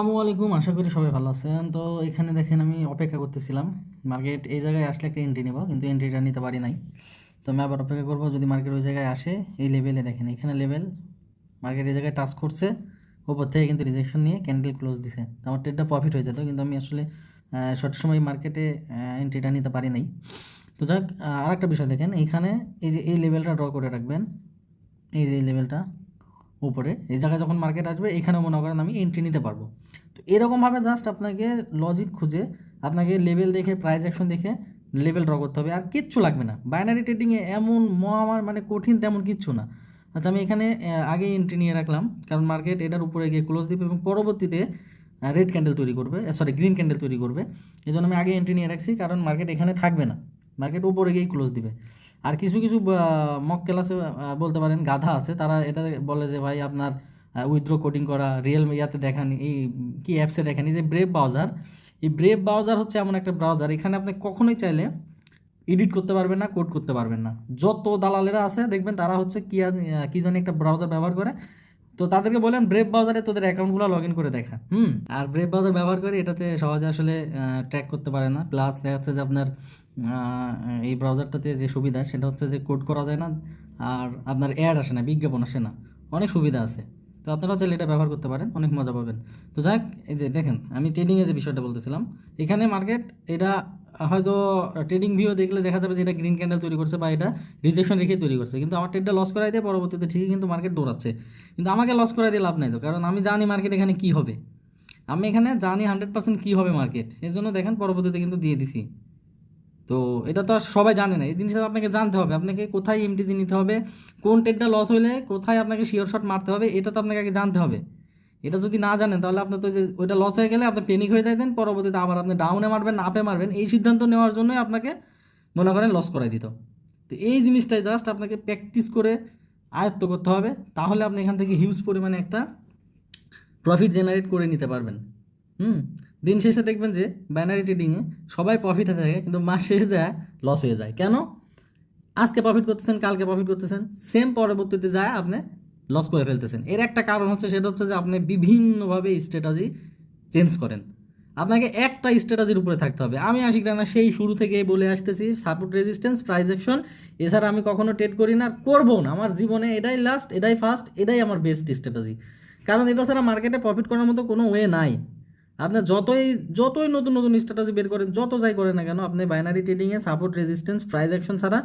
আসসালামু আলাইকুম, আশা করি সবাই ভালো আছেন। তো এখানে দেখেন আমি অপেক্ষা করতেছিলাম মার্কেট এই জায়গায় আসলে একটা এন্ট্রি নেব, কিন্তু এন্ট্রিটা নিতে পারি নাই। তো আমি আবার অপেক্ষা করবো যদি মার্কেট ওই জায়গায় আসে। এই লেভেলে দেখেন, এখানে লেভেল মার্কেট এই জায়গায় টাচ করছে, ওপর থেকে কিন্তু রিজেকশন নিয়ে ক্যান্ডেল ক্লোজ দিছে। তো আমার ট্রেডটা প্রফিট হয়ে যেত, কিন্তু আমি আসলে শর্ট সময় মার্কেটে এন্ট্রিটা নিতে পারি নাই। তো যাক, আর একটা বিষয় দেখেন, এইখানে এই যে এই লেভেলটা ড্র করে রাখবেন, এই যে এই লেভেলটা উপরে এই জায়গায় যখন মার্কেট আসবে এখানে মনে করেন আমি এন্ট্রি নিতে পারবো। তো এরকমভাবে জাস্ট আপনাকে লজিক খুঁজে আপনাকে লেভেল দেখে প্রাইস অ্যাকশন দেখে লেভেল ড্র করতে হবে, আর কিচ্ছু লাগবে না। বাইনারি ট্রেডিংয়ে এমন আমার মানে কঠিন তেমন কিচ্ছু না। আচ্ছা, আমি এখানে আগে এন্ট্রি নিয়ে রাখলাম, কারণ মার্কেট এটার উপরে গিয়ে ক্লোজ দিবে এবং পরবর্তীতে রেড ক্যান্ডেল তৈরি করবে, সরি গ্রিন ক্যান্ডেল তৈরি করবে। এই জন্য আমি আগে এন্ট্রি নিয়ে রাখছি, কারণ মার্কেট এখানে থাকবে না, মার্কেট উপরে গিয়েই ক্লোজ দিবে। আর কিছু কিছু মক ক্লাসে বলতে পারেন গাধা আছে, তারা এটা বলে যে ভাই আপনার উইথড্র কোডিং করা রিয়েল ইয়াতে দেখান, এই কি অ্যাপসে দেখেন, এই যে ব্রেভ ব্রাউজার। এই ব্রেভ ব্রাউজার হচ্ছে এমন একটা ব্রাউজার, এখানে আপনি কখনোই চাইলে এডিট করতে পারবেন না, কোড করতে পারবেন না। যত দালালেরা আছে দেখবেন তারা হচ্ছে কি জানি একটা ব্রাউজার ব্যবহার করে। তো তাদেরকে বলেন ব্রেভ ব্রাউজারে তোদের অ্যাকাউন্টগুলো লগ ইন করে দেখা। আর ব্রেভ ব্রাউজার ব্যবহার করে এটাতে সহজে আসলে ট্র্যাক করতে পারে না। প্লাস দেখা যাচ্ছে যে আপনার এই ব্রাউজারটাতে যে সুবিধা সেটা হচ্ছে যে কোড করা যায় না, আর আপনার অ্যাড আসে না, বিজ্ঞাপন আসে না, অনেক সুবিধা আছে। তো আপনারাও চাইলে এটা ব্যবহার করতে পারেন, অনেক মজা পাবেন। তো যাক, এই যে দেখেন আমি ট্রেডিংয়ে যে বিষয়টা বলতেছিলাম, এখানে মার্কেট এটা হয়তো ট্রেডিং ভিউ দেখলে দেখা যাবে যে এটা গ্রিন ক্যান্ডেল তৈরি করছে বা এটা রিজেকশন রেখে তৈরি করছে, কিন্তু আমার ট্রেডটা লস করাই দিয়ে পরবর্তীতে ঠিকই কিন্তু মার্কেট দৌড়াচ্ছে। কিন্তু আমাকে লস করাই দিয়ে লাভ নাই তো, কারণ আমি জানি মার্কেট এখানে কী হবে। আমি এখানে জানি 100% কী হবে মার্কেট, এই জন্য দেখেন পরবর্তীতে কিন্তু দিয়ে দিছি। তো এটা তো আর সবাই জানে না, এই জিনিসটা আপনাকে জানতে হবে, আপনাকে কোথায় এমটিজি নিতে হবে, কোন ট্রেডটা লস হলে কোথায় আপনাকে শিওর শট মারতে হবে, এটা তো আপনাকে আগে জানতে হবে। এটা যদি না জানেন তাহলে আপনার তো যে ওইটা লস হয়ে গেলে আপনি পেনিক হয়ে যাইতেন, পরবর্তীতে আবার আপনি ডাউনে মারবেন না আপে মারবেন, এই সিদ্ধান্ত নেওয়ার জন্যই আপনাকে মনে করেন লস করাই দিত। তো এই জিনিসটাই জাস্ট আপনাকে প্র্যাকটিস করে আয়ত্ত করতে হবে, তাহলে আপনি এখান থেকে হিউজ পরিমাণে একটা প্রফিট জেনারেট করে নিতে পারবেন। হুম দিন শেষে দেখবেন যে বাইনারি ট্রেডিংয়ে সবাই প্রফিটে থাকে, কিন্তু মাস শেষে যায় লস হয়ে যায়। কেন? আজকে প্রফিট করতেছেন, কালকে প্রফিট করতেছেন, সেম পরবর্তীতে যায় আপনি লস করে ফেলতেছেন। এর একটা কারণ হচ্ছে, সেটা হচ্ছে যে আপনি বিভিন্নভাবে স্ট্র্যাটাজি চেঞ্জ করেন। আপনাকে একটা স্ট্র্যাটাজির উপরে থাকতে হবে। আমি আশিক রানা সেই শুরু থেকে বলে আসতেছি, সাপোর্ট রেজিস্ট্যান্স প্রাইস অ্যাকশন, এছাড়া আমি কখনো ট্রেড করি না, আর করবো না। আমার জীবনে এটাই লাস্ট, এটাই ফার্স্ট, এটাই আমার বেস্ট স্ট্র্যাটাজি। কারণ এটা ছাড়া মার্কেটে প্রফিট করার মতো কোনো ওয়ে নাই। আপনার যতই যতই নতুন নতুন স্ট্র্যাটাজি বের করেন, যত যাই করেন না কেন, আপনি বাইনারি ট্রেডিংয়ে সাপোর্ট রেজিস্ট্যান্স প্রাইস অ্যাকশন ছাড়া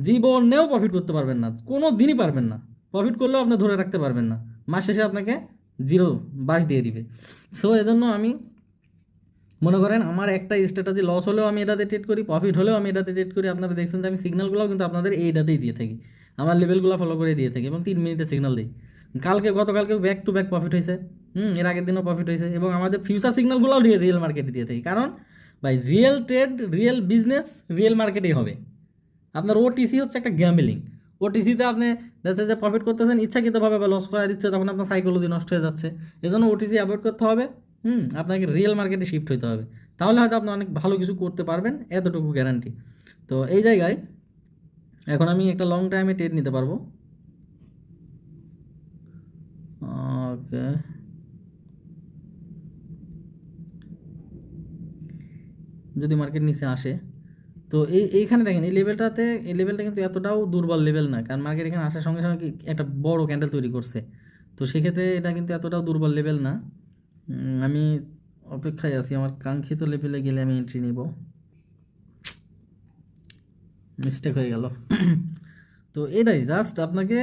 জীবনেও প্রফিট করতে পারবেন না, কোনো দিনই পারবেন না। প্রফিট করলেও আপনি ধরে রাখতে পারবেন না, মাস শেষে আপনাকে জিরো বাস দিয়ে দিবে। সো এজন্য আমি মনে করেন আমার একটা স্ট্র্যাটাজি লস হলেও আমি এটাতে ট্রেড করি, প্রফিট হলেও আমি এটাতে ট্রেড করি। আপনারা দেখছেন যে আমি সিগন্যালগুলোও কিন্তু আপনাদের এইটাতেই দিয়ে থাকি, আমার লেভেলগুলো ফলো করে দিয়ে থাকি এবং 3 মিনিটে সিগন্যাল দিই। গতকালকে ব্যাক টু ব্যাক প্রফিট হয়েছে, এর আগের দিনও প্রফিট হয়েছে, এবং আমাদের ফিউচার সিগন্যালগুলোও রিয়েল মার্কেটে দিয়ে থাকি। কারণ ভাই, real trade, real business real মার্কেটেই হবে। আপনার ওটিসি হচ্ছে একটা গ্যাম্বলিং। ওটিসিতে আপনি দেখা যে প্রফিট করতেছেন, ইচ্ছাকৃতভাবে লস করা দিচ্ছে, তখন আপনার সাইকোলজি নষ্ট হয়ে যাচ্ছে। এজন্য ওটিসি অ্যাভয়েড করতে হবে। আপনাকে রিয়েল মার্কেটে শিফট হতে হবে, তাহলে হয়তো আপনি অনেক ভালো কিছু করতে পারবেন, এতটুকু গ্যারান্টি। তো এই জায়গায় এখন আমি একটা লং টাইমে ট্রেড নিতে পারবো। ওকে, যদি মার্কেট নিচে আসে, তো এইখানে দেখেন এই লেভেলটা কিন্তু এতটাও দুর্বল লেভেল না, কারণ মার্কেট এখানে আসার সঙ্গে সঙ্গে একটা বড় ক্যান্ডেল তৈরি করছে। তো সেক্ষেত্রে এটা কিন্তু এতটাও দুর্বল লেভেল না। আমি অপেক্ষায় আছি, আমার কাঙ্ক্ষিত লেভেলে গেলে আমি এন্ট্রি নিব। মিস্টেক হয়ে গেল। তো এটাই জাস্ট আপনাকে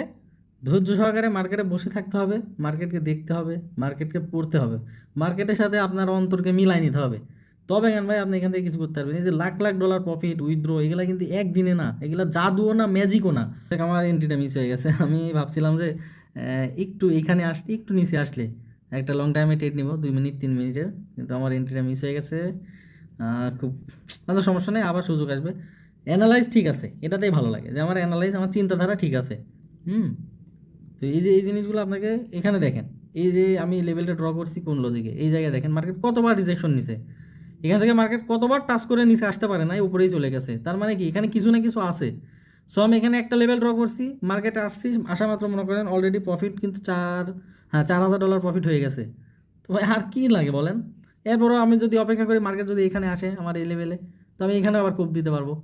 ধৈর্য সহকারে মার্কেটে বসে থাকতে হবে, মার্কেটকে দেখতে হবে, মার্কেটকে পড়তে হবে, মার্কেটের সাথে আপনার অন্তরকে মিলাই নিতে হবে। তবে কেন ভাই আপনি এখান থেকে কিছু করতে পারবেন। এই যে lakh lakh dollar profit withdraw, এগুলা কিন্তু একদিনে না, এগুলা জাদুও না, ম্যাজিকও না। আমার এন্ট্রিটা মিস হয়ে গেছে। আমি ভাবছিলাম যে একটু এখানে আসলে, একটু নিচে আসলে একটা লং টাইমে ট্রেড নিব, 2 মিনিট 3 মিনিটের, কিন্তু আমার এন্ট্রিটা মিস হয়ে গেছে। খুব, আচ্ছা সমস্যা নেই, আবার সুযোগ আসবে। অ্যানালাইজ ঠিক আছে, এটাতেই ভালো লাগে যে আমার অ্যানালাইজ, আমার চিন্তাধারা ঠিক আছে। হুম তো এই যে এই জিনিসগুলো আপনাকে এখানে দেখেন, এই যে আমি লেভেলটা ড্র করছি কোন লজিকে, এই জায়গায় দেখেন মার্কেট কতবার রিজেকশন নিছে, এখান থেকে মার্কেট কতবার টাচ করে নিচে আসতে পারে না, উপরেই চলে গেছে। তার মানে কি এখানে কিছু না কিছু আছে। সো আমি এখানে একটা লেভেল ড্র করছি, মার্কেটে আসছি, আসা মাত্র মনে করেন অলরেডি প্রফিট কিন্তু 4,000 ডলার প্রফিট হয়ে গেছে। তো ভাই আর কি লাগে বলেন? এরপরও আমি যদি অপেক্ষা করি মার্কেট যদি এখানে আসে আমার এই লেভেলে, তো আমি এখানে আবার কোপ দিতে পারবো,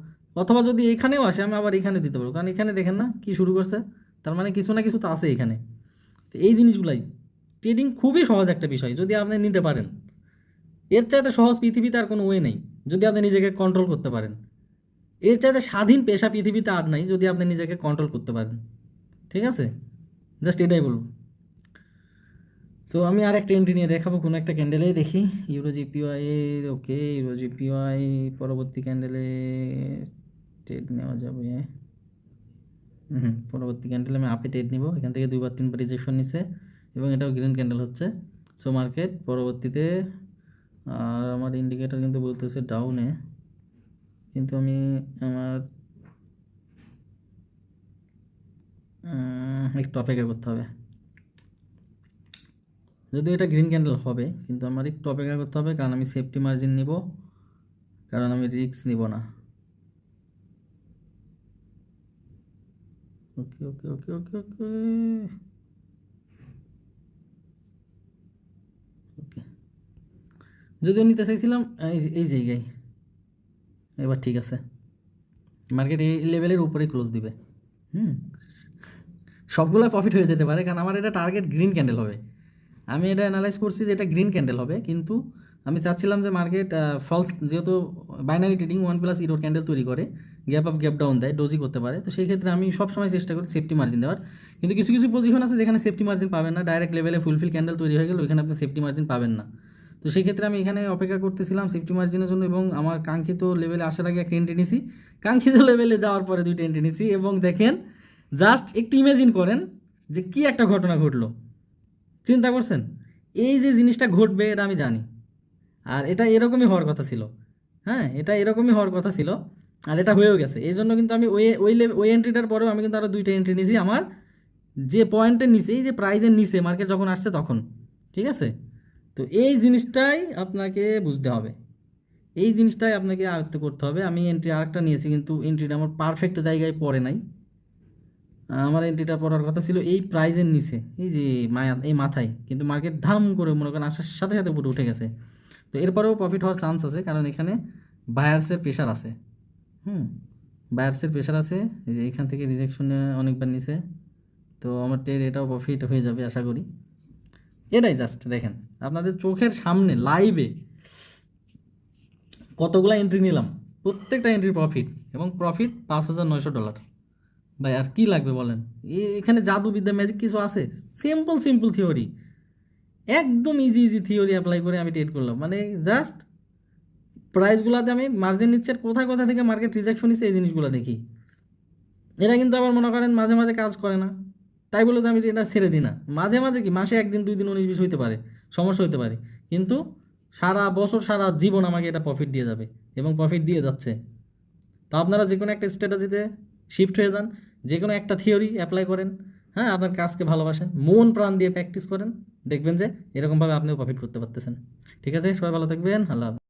অথবা যদি এখানেও আসে আমি আবার এখানে দিতে পারবো, কারণ এখানে দেখেন না কি শুরু করছে, তার মানে কিছু না কিছু তো আছে এখানে। তো এই জিনিসগুলাই, ট্রেডিং খুবই সহজ একটা বিষয় যদি আপনি নিতে পারেন। এর চাইতে সহজ পৃথিবীতে আর কোনো ওয়ে নেই যদি আপনি নিজেকে কন্ট্রোল করতে পারেন। এর চাইতে স্বাধীন পেশা পৃথিবীতে আর নাই যদি আপনি নিজেকে কন্ট্রোল করতে পারেন। ঠিক আছে, জাস্ট এটাই বলবো। তো আমি আর একটা এন্ট্রি নিয়ে দেখাবো কোনো একটা ক্যান্ডেলে, দেখি ইউরো জিপিওয়াই। ওকে, ইউরো জিপিওয়াই পরবর্তী ক্যান্ডেলে ট্রেড নেওয়া যাবে। পরবর্তী ক্যান্ডেলে আমি আপে ট্রেড নিব, এখান থেকে 2 বার 3 বার রিজেকশন নিছে এবং এটাও গ্রিন ক্যান্ডেল হচ্ছে। সো মার্কেট পরবর্তীতে, আর আমার ইন্ডিকেটর কিন্তু বলতেছে ডাউনে, কিন্তু আমি আমার একটু অপেক্ষা করতে হবে। যদিও এটা গ্রিন ক্যান্ডেল হবে, কিন্তু আমার একটু অপেক্ষা করতে হবে, কারণ আমি সেফটি মার্জিন নিব, কারণ আমি রিস্ক নিব না। ওকে ওকে ওকে ওকে ওকে ওকে, যদিও নিতে চাইছিলাম এই জায়গায়। এবার ঠিক আছে, মার্কেট এই লেভেলের উপরে ক্লোজ দিবে। হুম, সবগুলো প্রফিট হয়ে যেতে পারে, কারণ আমার এটা টার্গেট গ্রিন ক্যান্ডেল হবে। আমি এটা অ্যানালাইজ করছি যে এটা গ্রিন ক্যান্ডেল হবে, কিন্তু আমি চাচ্ছিলাম যে মার্কেট ফলস, যেহেতু বাইনারি ট্রেডিং 1+ইরোর ক্যান্ডেল তৈরি করে, গ্যাপ আপ গ্যাপ ডাউন দেয়, ডোজি করতে পারে, তো সেই ক্ষেত্রে আমি সবসময় চেষ্টা করি সেফটি মার্জিন দেওয়ার। কিন্তু কিছু কিছু পজিশন আছে যেখানে সেফটি মার্জিন পাবেন না, ডাইরেক্ট লেভেলে ফুলফিল ক্যান্ডেল তৈরি হয়ে গেল, ওইখানে আপনি সেফটি মার্জিন পাবেন না। তো সেই ক্ষেত্রে আমি এখানে অপেক্ষা করতেছিলাম সেফটি মার্জিনের জন্য, এবং আমার কাঙ্ক্ষিত লেভেলে আসার আগে একটা এন্ট্রি নিছি, কাঙ্ক্ষিত লেভেলে যাওয়ার পরে 2টা এন্ট্রি নিছি, এবং দেখেন জাস্ট একটু ইমেজিন করেন যে কি একটা ঘটনা ঘটলো। চিন্তা করছেন? এই যে জিনিসটা ঘটবে এটা আমি জানি, আর এটা এরকমই হওয়ার কথা ছিল। হ্যাঁ, এটা এরকমই হওয়ার কথা ছিল, আর এটা হয়েও গেছে। এই জন্য কিন্তু আমি ওই এন্ট্রিটার পরেও আমি কিন্তু আরও 2টা এন্ট্রি নিয়েছি আমার যে পয়েন্টের নিচে, এই যে প্রাইজের নিচে মার্কেট যখন আসছে তখন। ঠিক আছে, তো এই জিনিসটাই আপনাকে বুঝতে হবে, এই জিনিসটাই আপনাকে আয়ত্ত করতে হবে। আমি এন্ট্রি আরেকটা নিয়েছি, কিন্তু এন্ট্রিটা আমার পারফেক্ট জায়গায় পড়ে নাই। আমার এন্ট্রিটা পড়ার কথা ছিল এই প্রাইজের নিচে, এই যে এই মাথায়, কিন্তু মার্কেট ধাম করে মনে করেন আসার সাথে সাথে পুরো উঠে গেছে। তো এরপরেও প্রফিট হওয়ার চান্স আছে, কারণ এখানে বায়ার্সের প্রেশার আছে। হুম, বায়ার্সের প্রেশার আছে, এই যে এখান থেকে রিজেকশনে অনেকবার নিছে, তো আমার ট্রেড এটাও প্রফিট হয়ে যাবে আশা করি। এটাই জাস্ট দেখেন আপনাদের চোখের সামনে লাইভে কতগুলো এন্ট্রি নিলাম, প্রত্যেকটা এন্ট্রির প্রফিট, এবং প্রফিট $5,900। ভাই আর কি লাগবে বলেন? এখানে জাদুবিদ্যা ম্যাজিক কিছু আছে? সিম্পল সিম্পল থিওরি, একদম ইজি ইজি থিওরি অ্যাপ্লাই করে আমি ট্রেড করলাম। মানে জাস্ট প্রাইসগুলোতে আমি মার্জিন নিচ্ছে, আর কোথায় কোথা থেকে মার্কেট রিজেকশন নিচ্ছে এই জিনিসগুলো দেখি। এরা কিন্তু আবার মনে করেন মাঝে মাঝে কাজ করে না, তাই বলে যে আমি এটা ছেড়ে দিই না। মাঝে মাঝে কি মাসে 1 দিন 2 দিন 19-20 হইতে পারে, সমস্যা হইতে পারে, কিন্তু সারা বছর সারা জীবন আমাকে এটা প্রফিট দিয়ে যাবে, এবং প্রফিট দিয়ে যাচ্ছে। তো আপনারা যে কোনো একটা স্ট্র্যাটেজিতে শিফট হয়ে যান, যে কোনো একটা থিওরি অ্যাপ্লাই করেন, হ্যাঁ, আপনার কাজকে ভালোবাসেন, মন প্রাণ দিয়ে প্র্যাকটিস করেন, দেখবেন যে এরকমভাবে আপনিও প্রফিট করতে পারতেছেন। ঠিক আছে, সবাই ভালো থাকবেন, আল্লাহ হাফেজ।